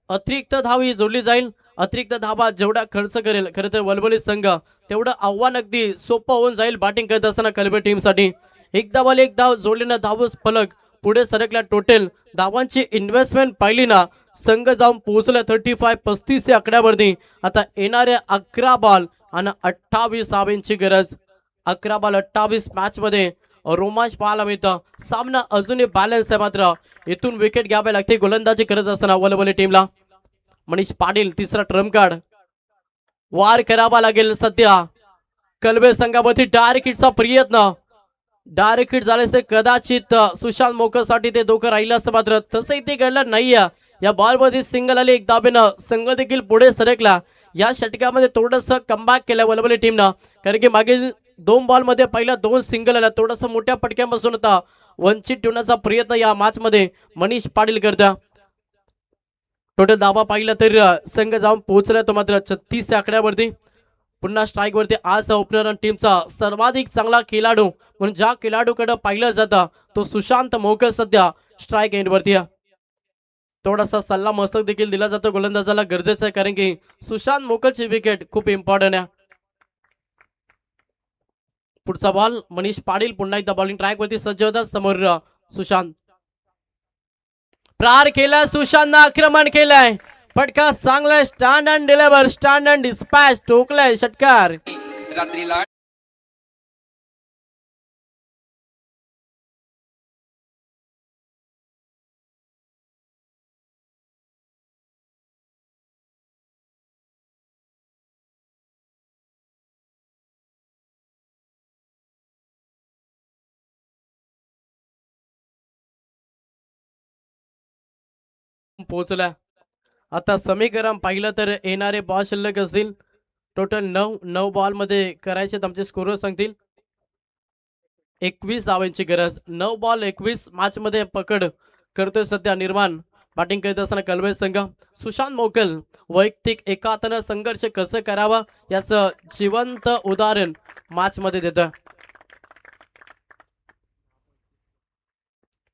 अतिरिक्त धाव ही जोडली जाईल. अतिरिक्त धावा जेवढा खर्च करेल खरं तर वलवली संघ तेवढं आव्हान अगदी सोपं होऊन जाईल बॅटिंग करत असताना कलबे टीम साठी. एक धावाला एक धाव जोडलीनं धावस फलक पुढे सरकला. टोटल धावांची इन्व्हेस्टमेंट पाहिली ना संघ जाऊन पोहोचला 35 या आकड्यावरती. आता येणारे 11 बॉल आणि 28 धावांची गरज. 11 बॉल 28 मॅच मध्ये रोमांच पाहायला मिळतं. सामना अजूनही बॅलन्स आहे, मात्र इथून विकेट घ्यावे लागते गोलंदाजी करत असताना वलवली टीमला. मनीष पाटील तिसरा ट्रम्प कार्ड वार करावा लागेल सध्या कलबे संघावरती. डायरेक्ट हिटचा प्रयत्न, डायरेक्ट हिट झाल्यास ते कदाचित सुशांत मोकल साठी ते धोका राहिलं असं, मात्र तसंही ते घडलं नाहीये. या बॉल मध्ये सिंगल आली. एक धाबेनं संघ देखील पुढे सरकला. या षटकामध्ये थोडंसं कमबॅक केलं वलवली टीमनं, कारण की मागील 2 बॉल मध्ये पहिला 2 सिंगल आला. थोडस मोठ्या फटक्यापासून होता वंचित ठेवण्याचा प्रयत्न या मॅच मध्ये मनीष पाटील करता. टोटल धावा पाहिला तर संघ जाऊन पोहोचला तो मात्र 36 आकड्यावरती. पुन्हा स्ट्राईक वरती आज ओपनर टीमचा सर्वाधिक चांगला खेळाडू म्हणून ज्या खेळाडूकडे पाहिलं जातं तो सुशांत मोकल सध्या स्ट्राईक एंड वरती आहे. थोडासा सल्ला मस्तक देखील दिला जातो गोलंदाजाला, गरजेचं आहे, कारण की सुशांत मोकलची विकेट खूप इम्पॉर्टंट आहे. पुढचा बॉल मनीष पाटील पुन्हा एकदा बॉलिंग ट्रॅक वरती सज्ज होतात. समोर सुशांत प्रार केला, सुशांतनं आक्रमण केलंय, फटका चांगलाय, stand and deliver, stand and dispatch, ठोकलाय षटकार. रात्रीला पोहोचला. आता समीकरण पाहिलं तर येणारे बॉल शिल्लक असतील टोटल 9 बॉल मध्ये करायचे आमचे स्कोर सांगतील. 21 धावांची गरज, 9 बॉल 21 मॅच मध्ये पकड करतोय सध्या निर्माण. बॅटिंग करत असताना कलवे संघ. सुशांत मोकल वैयक्तिक एकातनं संघर्ष कसं करावा याचं जिवंत उदाहरण मॅच मध्ये देतोय.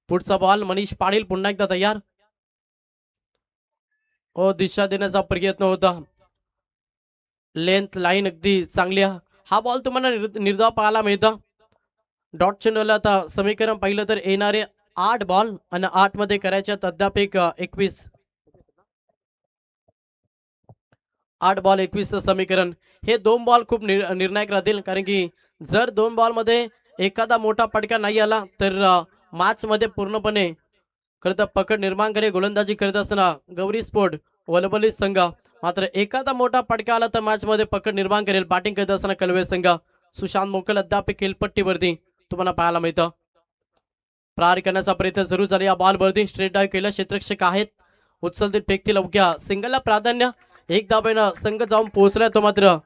पुढचा बॉल मनीष पाटील पुन्हा एकदा तयार. दिशा देण्याचा प्रयत्न होता, लेंथ लाईन अगदी चांगली. हा बॉल तुम्हाला निर्धाव पाहायला मिळता. डॉट चेंडूला आता समीकरण पाहिलं तर येणारे 8 बॉल आणि 8 मध्ये करायच्या अद्याप 21. 8 बॉल 21 समीकरण. हे 2 बॉल खूप निर्णायक राहतील, कारण की जर 2 बॉल मध्ये एखादा मोठा फटका नाही आला तर मॅच मध्ये पूर्णपणे खरं पकड निर्माण करे गोलंदाजी करत असताना गौरी स्पोर्ट वलबली संघ. मात्र एखादा मोठा फटका आला तर मॅच मध्ये पकड निर्माण करेल बॅटिंग करत असताना कलवे संघ. सुशांत मोकल अद्याप खेळपट्टीवरती तुम्हाला पाहायला मिळतं. प्रहार करण्याचा प्रयत्न जरूर झाला. या बॉल वरती स्ट्रेट डाय केला, क्षेत्ररक्षक आहेत, उचलतील फेकतील अवघ्या सिंगलला प्राधान्य. एक धाब्यानं संघ जाऊन पोहोचलाय तो मात्र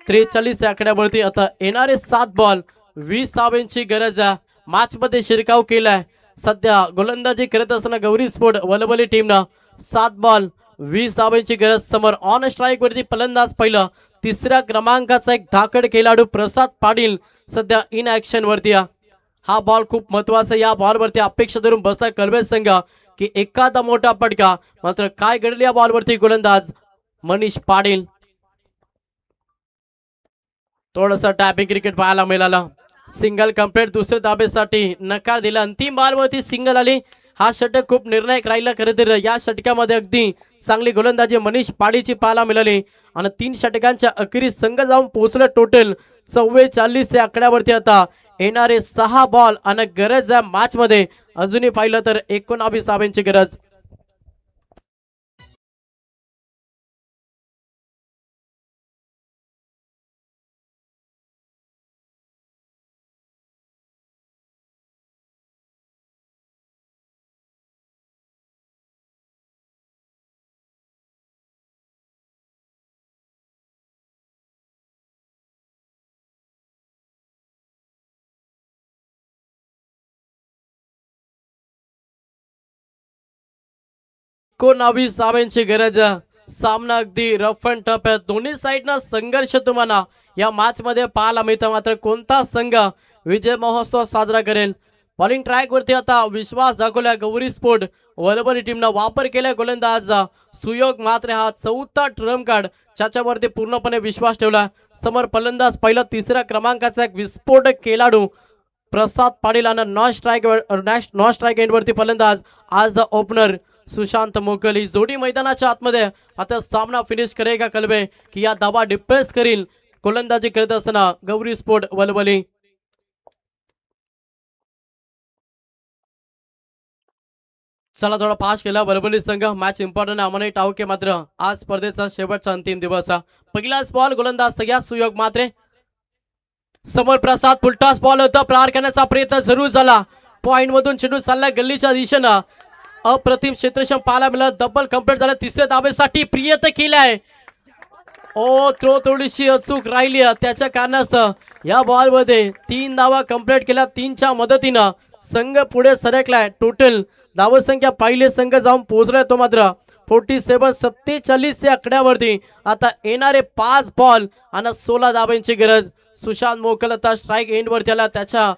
43 आकड्यावरती. आता येणारे 7 बॉल 20 धावांची गरज आहे. मॅच मध्ये शिरकाव केलाय सध्या गोलंदाजी करत असताना गौरी स्पोर्ट वलबली टीमनं. 7 बॉल 20 धावांची गरज. समोर ऑन स्ट्राईक वरती फलंदाज पहिलं 3ऱ्या क्रमांकाचा एक धाकड खेळाडू प्रसाद पाटील सध्या इन ऍक्शन वरती. हा बॉल खूप महत्वाचा. या बॉल वरती अपेक्षा धरून बसलाय कलवे संघ की एखादा मोठा फटका. मात्र काय घडले या बॉल वरती गोलंदाज मनीष पाटील. थोडंसं टॅपिंग क्रिकेट पाहायला मिळालं. सिंगल कंप्लीट, दुसऱ्या धाब्यासाठी नकार दिला. अंतिम बॉल वरती सिंगल आली. हा षटक खूप निर्णायक राहिला. खरं तर या षटकामध्ये अगदी चांगली गोलंदाजी मनीष पाटीलची पाहायला मिळाली आणि 3 षटकांच्या अखेरीस संघ जाऊन पोहोचलं टोटल 44 या आकड्यावरती. आता येणारे 6 बॉल आणि गरज आहे मॅच मध्ये अजूनही पाहिलं तर 19 धावांची गरज. कोणावी धावांची गरज. सामना अगदी रफ अँड टफ आहे. दोन्ही साईडना संघर्ष तुम्हाला या मॅच मध्ये पाहायला मिळतं. मात्र कोणता संघ विजय महोत्सव साजरा करेल. बॉलिंग ट्रॅक वरती आता विश्वास दाखवला गौरी स्पोर्ट वलबली टीमनं. वापर केलाय गोलंदाज सुयोग मात्र हा 4था ट्रम्प कार्ड ज्याच्यावरती पूर्णपणे विश्वास ठेवला. समोर फलंदाज पहिला 3ऱ्या क्रमांकाचा एक विस्फोटक खेळाडू प्रसाद पाटील आणि नॉन स्ट्राईक एंड वरती फलंदाज आज द ओपनर सुशांत मोकल. ही जोडी मैदानाच्या आतमध्ये आता सामना फिनिश करेगा कलवे की या धावा डिप्रेस करील गोलंदाजी करत असताना गौरी स्पोर्ट वलबली. चला थोडा पास केला वलबली संघ. मॅच इम्पॉर्टंट आहे. अमनही टावके मात्र आज स्पर्धेचा शेवटचा अंतिम दिवस. पहिलाच बॉल गोलंदाज तयार सुयोग मात्रे. समोर प्रसाद फुलटॉस बॉल होता. प्रहार करण्याचा प्रयत्न जरूर झाला. पॉइंट मधून चेंडू चालला गल्लीच्या दिशेनं. अप्रतिम क्षेत्रक्षम पाहायला मिळालं. डबल कंप्लीट झालं. 3ऱ्या धाब्यासाठी प्रियत केलाय. थ्रो थोडीशी अचूक राहिली. त्याच्या कारणास्तव या बॉल मध्ये 3 धावा कंप्लीट केल्या. 3च्या मदतीनं संघ पुढे सरकलाय. टोटल धावसंख्या पहिले संघ जाऊन पोहोचलाय तो मात्र 47 या आकड्यावरती आता येणारे 5 बॉल आणि 16 धाब्यांची गरज. सुशांत मोकल आता स्ट्राईक एंड वरती आला, त्याच्या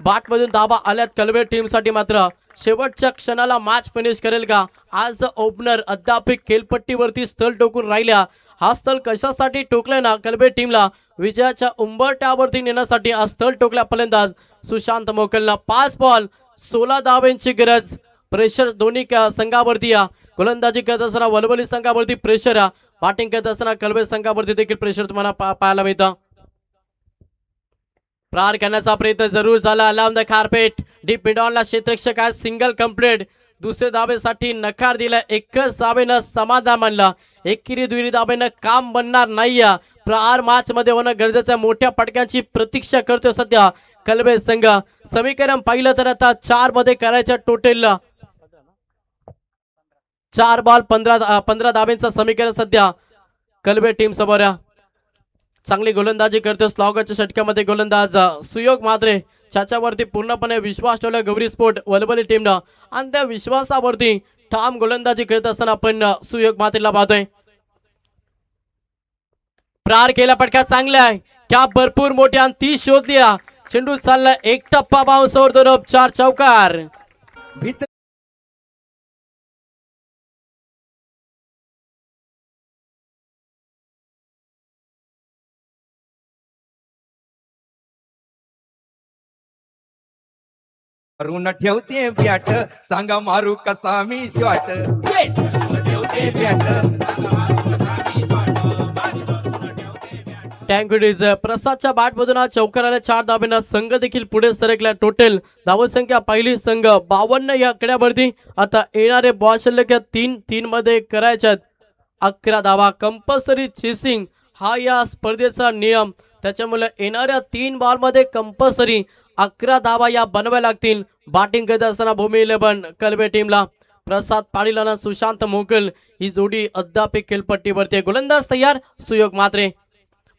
बाट मधून धाबा आल्यात कलबे टीम साठी. मात्र शेवटच्या क्षणाला मॅच फिनिश करेल का? आज ओपनर अद्याप खेळपट्टीवरती स्थळ टोकून राहिल्या. हा स्थळ कशासाठी टोकलाय ना, कलबे टीमला विजयाच्या उंबरठ्यावरती नेण्यासाठी आज स्थळ टोकल्या फलंदाज सुशांत मोकलला. 5 बॉल 16 धाब्यांची गरज. प्रेशर दोन्ही संघावरती या. गोलंदाजी करत असताना वलवली संघावरती प्रेशर आहे, बॅटिंग करत असताना कलबे संघावरती देखील प्रेशर तुम्हाला पाहायला मिळतं. प्रहार करण्याचा प्रयत्न जरूर झाला. अलाउन द कार्पेट डीप मिडॉनला क्षेत्ररक्षक आहे, सिंगल कंप्लीट. दुसऱ्या धाबेसाठी नकार दिला, एकच धाबेनं समाधान मानला. एकेरी दुहेरी धाबेनं काम बनणार नाही. प्रहार मॅच मध्ये होणं गरजेचं, मोठ्या पटक्यांची प्रतीक्षा करतोय सध्या कलबे संघ. समीकरण पाहिलं तर आता 4 मध्ये करायच्या टोटल 4 बॉल 15 धाब्यांचं समीकरण सध्या कलबे टीम समोर. चांगली गोलंदाजी करतो स्लॉगरच्या षटकामध्ये गोलंदाज सुयोग म्हात्रे, त्याच्यावरती पूर्णपणे विश्वास ठेवला गौरी स्पोर्ट वलवली टीमनं आणि त्या विश्वासावरती ठाम गोलंदाजी करत असताना आपण सुयोग म्हात्रेला पाहतोय. प्रार केला, पटका चांगला आहे, क्या भरपूर मोठी आणि ती शोधली. चेंडू चालला, एक टप्पा बाउन्सवर 2 4 चौकार. ऋण ठेवते बॅट, सांगा मारू कसा मी शॉट. ठेवते बॅट. टँक प्रसादच्या बॅट मधून हा चौकार आला. 4 धाब्यांना संघ देखील पुढे सरकला. टोटल धावसंख्या पहिली संघ 52 या आकड्यावरती. आता येणारे बॉल शिल्लक 3 मध्ये करायच्यात 11 धावा. कंपल्सरी चेसिंग हा या स्पर्धेचा नियम, त्याच्यामुळे येणाऱ्या 3 बॉल मध्ये कंपल्सरी 11 धावा या बनवाव्या लागतील. बॅटिंग करत असताना भूमी 11 कलबे टीमला प्रसाद पाटील आणि सुशांत मोकल ही जोडी अद्याप खेळपट्टीवरती. गोलंदाज तयार सुयोग म्हात्रे.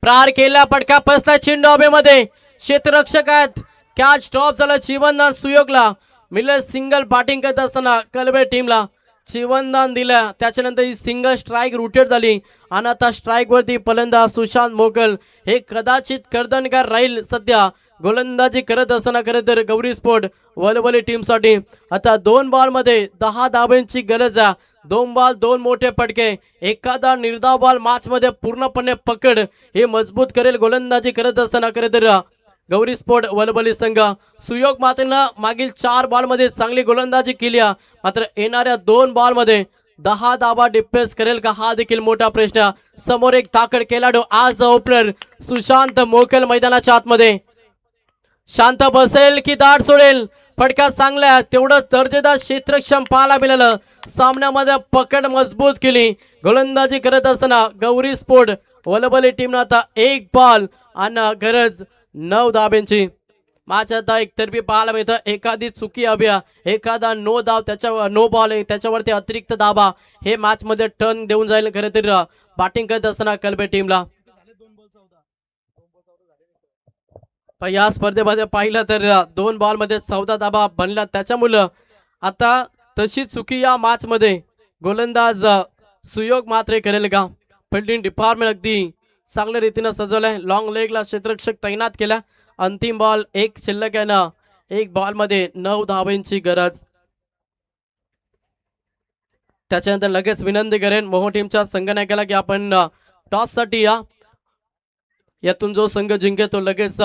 प्रार केला, पटका फसला, चेंडू हवेमध्ये. क्षेत्ररक्षक आहेत, कॅच ड्रॉप झाला. जीवनदान सुयोगला मिलर. सिंगल बॅटिंग करत असताना कलबे टीमला जीवनदान दिलं. त्याच्यानंतर ही सिंगल स्ट्राईक रुटेड झाली आणि आता स्ट्राईक वरती फलंदाज सुशांत मोकल हे कदाचित कर्दनकार राहील सध्या गोलंदाजी करत असताना. खरं तर गौरी स्पोर्ट वलवली टीम साठी आता 2 बॉल मध्ये 10 धाब्यांची गरज आहे. 2 बॉल 2 मोठे पटके, एखादा निर्धाव बॉल मॅच मध्ये पूर्णपणे पकड हे मजबूत करेल गोलंदाजी करत असताना. खरं तर गौरी स्पोर्ट वलवली संघ सुयोग मातेनं मागील 4 बॉल मध्ये चांगली गोलंदाजी केली, मात्र येणाऱ्या 2 बॉल मध्ये 10 धाबा डिफेन्स करेल का हा देखील मोठा प्रश्न. समोर एक ताकद खेळाडू आज ओपनर सुशांत मोकल मैदानाच्या आतमध्ये. शांत बसेल की दाट सोडेल, फटका चांगला, तेवढंच दर्जेदार क्षेत्रक्षम पाहायला मिळालं. सामन्यामध्ये पकड मजबूत केली गोलंदाजी करत असताना गौरी स्पोर्ट वलवली टीमनं आता 1 बॉल आणि गरज 9 धाब्यांची. मॅच आता एकतर्फी पाहायला मिळतं. एखादी चुकी हवी, एखादा नो धाव, त्याच्या नो बॉल त्याच्यावरती अतिरिक्त धाबा हे मॅच मध्ये टर्न देऊन जाईल. खरं तर बॅटिंग करत असताना कलबे टीमला या स्पर्धेमध्ये पाहिलं तर 2 बॉल मध्ये 14 धाबा बनला. त्याच्यामुळं आता तशी चुकी या मॅच मध्ये गोलंदाज सुयोग मात्रे करेल का? फिल्डिंग डिपार्टमेंट अगदी चांगल्या रीतीने सजवलंय. लॉंग लेगला क्षेत्ररक्षक तैनात केला. अंतिम बॉल 1 शिल्लक आहे ना, 1 बॉल मध्ये 9 धाब्यांची गरज. त्याच्यानंतर लगेच विनंती करेन मोहो टीमच्या संघनायकाला की आपण टॉस साठी या. यातून जो संघ जिंकेल तो लगेच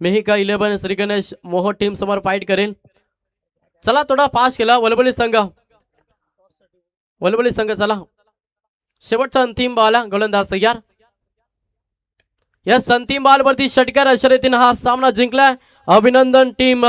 मेहिका 11 श्री गणेश मोहो टीम समोर फाईट करेल. चला थोडा पास केला वलवली संघ चला. शेवटचा अंतिम बॉल, गोलंदाज तयार. या अंतिम बॉल वरती षटकार अशा रीतीने हा सामना जिंकलाय. अभिनंदन टीम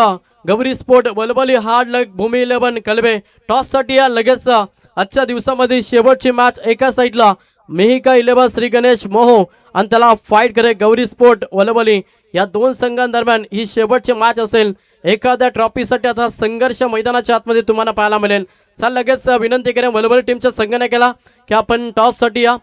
गौरी स्पोर्ट वलवली. हार्ड लक भूमी 11 कलबे. टॉस साठी या लगेच आजच्या दिवसामध्ये शेवटची मॅच. एका साईडला मेहिका 11 श्री गणेश मोहो आणि त्याला फाईट करे गौरी स्पोर्ट वलवली. या 2 संघांदरम्यान ही शेवटची मॅच असेल. एखाद्या ट्रॉफीसाठी आता संघर्ष मैदानाच्या आतमध्ये तुम्हाला पाहायला मिळेल. चल लगेच विनंती करेन वलवली टीमच्या संघनायकाला की आपण टॉस साठी या.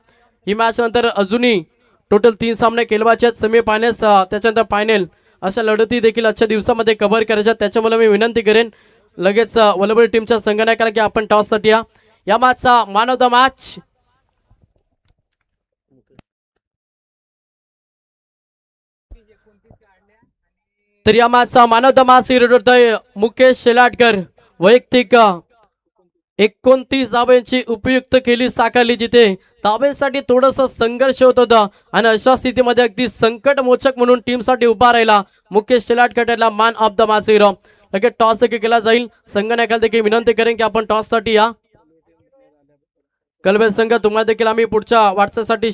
ही मॅच नंतर अजूनही टोटल 3 सामने खेळवायचे आहेत. सेमी फायनल्स त्याच्यानंतर फायनल अशा लढती देखील आजच्या दिवसामध्ये कव्हर करायच्या. त्याच्यामुळे मी विनंती करेन लगेच वलवली टीमच्या संघनायकाला की आपण टॉस साठी या. या मॅचचा मॅन ऑफ द मॅच तर या मॅचचा मॅन ऑफ द मॅच होतोय मुकेश शेलाटकर. वैयक्तिक 29 धाब्यांची उपयुक्त केली साकारली, जिथे धाब्यांसाठी थोडस संघर्ष होत होता आणि अशा स्थितीमध्ये अगदी संकट मोचक म्हणून टीम साठी उभा राहिला मुकेश शेलाटकर ठरला man of the match hero. लगेच टॉस देखील केला जाईल. संघ नायकाला देखील विनंती करेन की आपण टॉस साठी या. कलबे संघ तुम्हाला देखील आम्ही पुढच्या वाटचालीसाठी